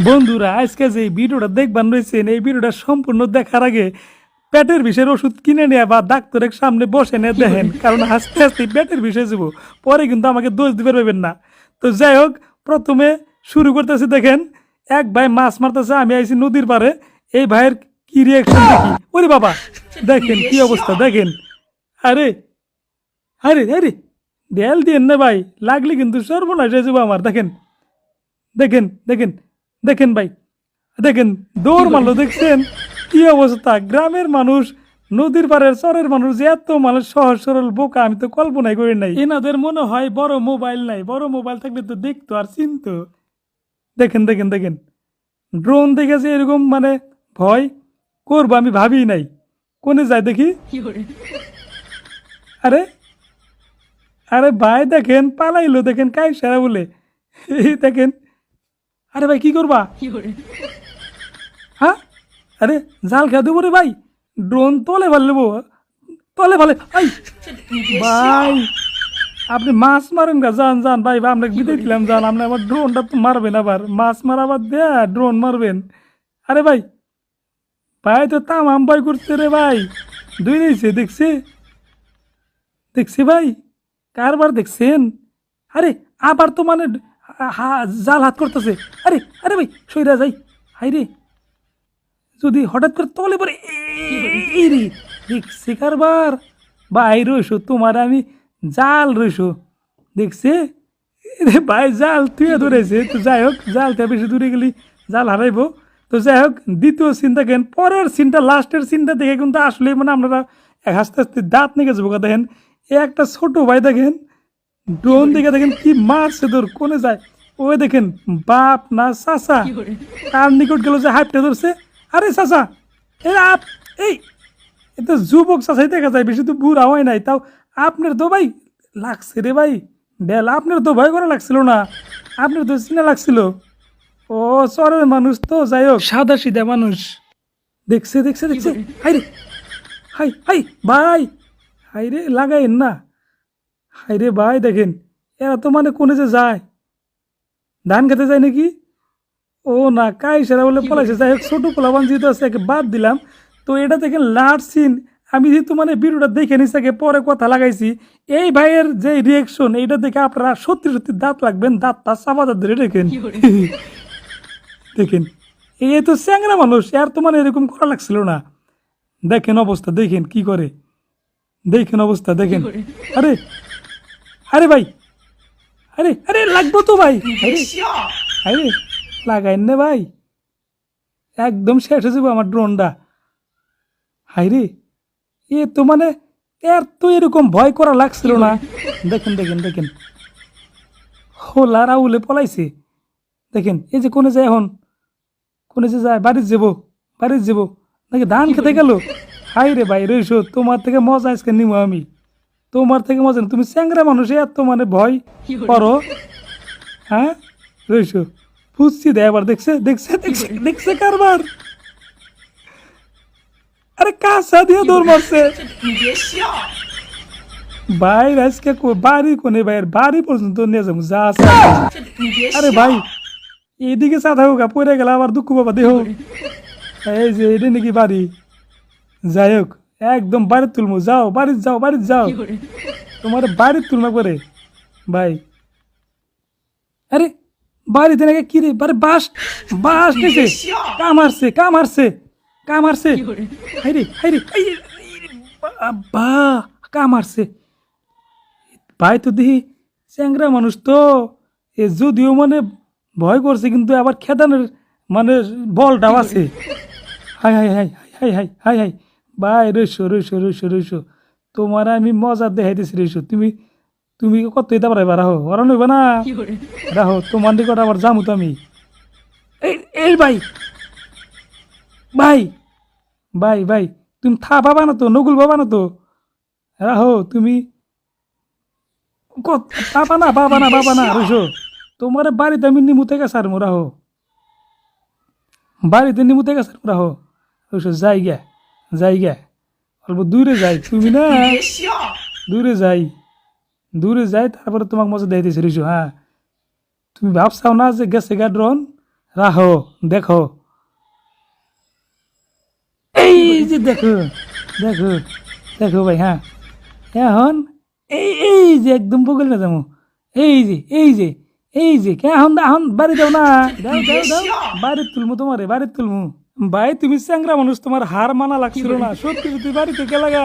বন্ধুরা আজকে যে ভিডিওটা দেখবান রয়েছেন এই ভিডিওটা সম্পূর্ণ দেখার আগে পেটের বিষের ওষুধ কিনে নেওয়া বা ডাক্তারের সামনে বসে নিয়ে দেখেন, কারণ আস্তে আস্তে পেটের বিষয় যাব পরে কিন্তু আমাকে দোষ দিতে পারবেন না। তো যাই হোক, প্রথমে শুরু করতেছি। দেখেন, এক ভাই মাছ মারতেছে, আমি আইছি নদীর পারে। এই ভাইয়ের কি রিয়াকশন দেখি। ওরে বাবা, দেখেন কি অবস্থা, দেখেন। আরে আরে আরে দেয়াল দিয়েন না ভাই, লাগলে কিন্তু সর্বনাশ হয়ে যাবো আমার। দেখেন দেখেন দেখেন দেখেন ভাই, দেখেন দৌড় মারলো, দেখছেন কি অবস্থা। গ্রামের মানুষ, নদীর পাড়ের চরের মানুষ যে এত মানুষ সহজ সরল বোকা, আমি তো কল্পনাই করি নাই। এনাদের মনে হয় বড় মোবাইল নাই, বড় মোবাইল থাকলে তো দেখতো আর চিনতো। দেখেন দেখেন দেখেন, ড্রোন দেখে যে এরকম মানে ভয় করবো আমি ভাবি নাই। কোনে যায় দেখি। আরে আরে ভাই দেখেন পালাইলো, দেখেন কাই সারা বলে। এই দেখেন, আরে ভাই কি করবা। হ্যাঁ, আরে জাল খেয়ে দেবো রে ভাই, ড্রোন তলে ফেলবো, তলে ফেলে। আই ভাই, আপনি মাছ মারেন গা, যান যান ভাই, আমরা বিদায় দিলাম, যান। আপনি আবার ড্রোনটা তো মারবেন, আবার মাছ মারাবার দেয়া ড্রোন মারবেন। আরে ভাই, ভাই তো তামাম ভয় করছে রে ভাই, দুই রয়েছে দেখছে, দেখছি ভাই, কারবার দেখছেন। আরে আবার তো মানে জাল হাত করতেছে। আরে আরে ভাই সইরা যাই, হাই রে, যদি হঠাৎ করে তলে পরে এই রে, দেখছি কারবার। ভাই রইসো তোমার আমি জাল রইসো, দেখছে ভাই জাল তুই ধরেছে। তো যাই হোক, জালটা বেশি দূরে গেলি জাল হারাইবো। তো যাই হোক, দ্বিতীয় সিন দেখেন, পরের সিনটা লাস্টের সিনটা দেখে কিন্তু আসলে মানে আপনারা হাসতে হাসতে দাঁত নিয়ে যাবো। দেখেন এ একটা ছোট ভাই, দেখেন ড্রোন দেখে দেখেন কি মারছে, তোর কোনে যায়। ওই দেখেন বাপ না চাচা তার নিকট গেল, যে হাইপটা ধরছে। আরে চাচা এ আপ, এই এ তো যুবক চাচাই দেখা যায়, বেশি তো বুড়া হয় নাই। তাও আপনার তো ভাই লাগছে রে ভাই বেল, আপনার তো ভয় করা লাগছিল না, আপনার তো চিনা লাগছিল। ও চরের মানুষ তো, যাই হোক সাদা সিধা মানুষ। দেখছে দেখছে দেখছে, হাই রে, হাই হাই ভাই, হাই রে লাগাইন না। হাই রে ভাই দেখেন, এরা তো মানে কোনে যে যায়, ধান খেতে যায় নাকি। ও না, কাই সেরা বলে পলাইছে। যাই হোক, ছোটো পোলাবান যেহেতু আছে একে বাদ দিলাম। তো এটা দেখেন লাস্ট সিন, আমি যেহেতু মানে ভিডিওটা দেখে নিছি আগে, পরে কথা লাগাইছি। এই ভাইয়ের যে রিয়েকশন, এইটা দেখে আপনারা সত্যি সত্যি দাঁত লাগবেন, দাঁতটা চাপা দাঁত ধরে দেখেন। দেখেন এই তো চ্যাংরা মানুষ, আর তো মানে এরকম করা লাগছিল না। দেখেন অবস্থা, দেখেন কি করে, দেখেন অবস্থা দেখেন। আরে আরে ভাই, আরে আরে লাগবো তো ভাই, আরে আরে লাগাইন না ভাই, একদম শেষ হয়ে যাবো আমার ড্রোনটা। হাইরে, এ তো মানে এর তো এরকম ভয় করা লাগছিল না। দেখেন দেখেন দেখেন, হোলা রাউলে পলাইছে। দেখেন এই যে কোনে যায় এখন, কোনে যে যায়, বাড়ির যাবো, বাড়ির যাবো নাকি ধান খেতে গেল। হাই রে ভাই রইসো, তোমার থেকে মজা আজকে নিবো আমি, তোমার থেকে মজা না। তুমি চ্যাংরা মানুষ, এত মানে ভয় করো। হ্যাঁ রইসো, বুঝছি দে, এবার দেখছে দেখছে দেখছে দেখছে কারবার। আরে কাঁচা দিয়ে দৌড় মারছে ভাই, আজকে বাড়ি কোনে ভাইয়ের বাড়ি পর্যন্ত নিয়ে যাবো যা আছে। আরে ভাই এইদিকে চা থাকুক, পড়ে গেলে আবার দুঃখ বাবা দেহ। এই যে এটা নাকি বাড়ি, যাই হোক একদম বাড়ির তুলমু, যাও বাড়ির যাও, বাড়ির যাও, তোমার বাড়ির তুলনা করে ভাই। আরে বাড়িতে নাকি কি রে, বাড়ি বাস বাস নিছে, কামারছে কামারছে কামারছে। হাইরে হাইরে বা কামারছে ভাই। তো দেখি চ্যাংরা মানুষ তো, এ যদিও মানে ভয় করছে, কিন্তু আবার খেদানোর মানে বলটাও আছে। High high high high high high high ভাই, রইসো রইসো রইসো রইসো, তোমার আমি মজা দেখাইতেছি রইসো। তুমি তুমি কত দিতে পারবা, রাহো ওরা নইবা না, রাহো তোমার নিকট আবার যামু তো আমি। এই এই ভাই ভাই ভাই ভাই, তুমি থা পাবা না তো, নকুল পাবা না তো, রাহো তুমি পাবা না, পাবা না, পাবা না রইসো। তোমার বাড়িতে আমি নিমুতে গেছে আর রাহো, বাড়িতে নিমুতে গেছে আর রাহো রইসো। যাই গে যাই গে, অল্প দূরে যাই, তুমি না দূরে যাই, দূরে যাই, তারপরে তোমাকে মজা দেখাইতেছি রইসো। হ্যাঁ তুমি ভাবছাও না যে গেছে গা ড্রোন? রাহো, দেখো, এই যে দেখো, দেখো, দেখো ভাই। হ্যাঁ, এখন এই যে একদম বগল না যাবো, এই যে কে এখন এখন বাড়ি দাও না, দাও দাও দাও, বাড়ির তুলমু তোমারে, বাড়ির তুলমু। ভাই তুমি চ্যাংরা মানুষ, তোমার হার মানা লাগছিল না, সত্যি সত্যি বাড়িতে গেলাগা।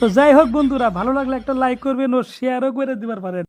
তো যাই হোক বন্ধুরা, ভালো লাগলে একটা লাইক করবেন ও শেয়ারও করে দিবার পারেন।